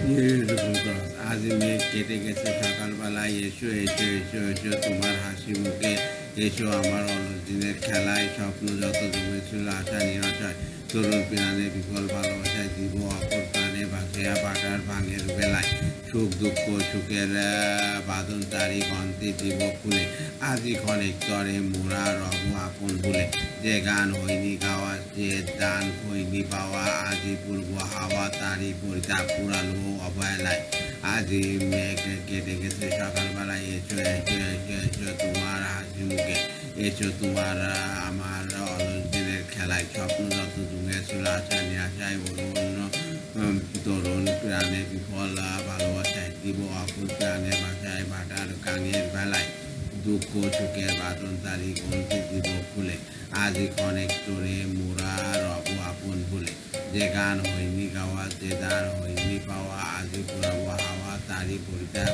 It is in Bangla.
আজ মেঘ কেটে গেছে সকালবেলায়, এসো এসো এসো এসো তোমার হাসি মুখে, এসো আমার অলস দিনের খেলায়, স্বপ্ন যত জমেছিল আশা নিরাশায়, তরুণ প্রাণে বিফল ভালোবাসায়, দিব অপর প্রাণে বাঁচিয়া পাটার ভাঙের বেলায়, সুখ দুঃখ সুখের বাঁধন তারি গন্তে দিব খুলে, আজি ক্ষণিক তরে মোরা রব আপন ভুলে, যে গান হইনি গাওয়া যে দান হইনি পাওয়া, আজি পূর্ব হাওয়া তারি পরিতা পুরালো অবহেলায়, আজি মেঘ কেটে গেছে সকালবেলায়, এসো এসো এসো এসো তোমার হাসি মুখে, এসো তোমার আমার অলস দিনের খেলায়, স্বপ্ন যত জুগেছিল আশা নিরাশায়, অন্য তরুণ প্রাণে বিফল ভালোবাসায়, দিব অকুল প্রাণে বাসায় বাটার গাঙের বেলায়, দুঃখ সুখের বাদন তারি গন্তি দিব খুলে, আজি ক্ষণেক তোরে মোরা রব আপন ভুলে, যে গান হয়নি গাওয়া যে দান হয়নি পাওয়া, আজি পুরাবো হাওয়া তারি পরিত্যাগ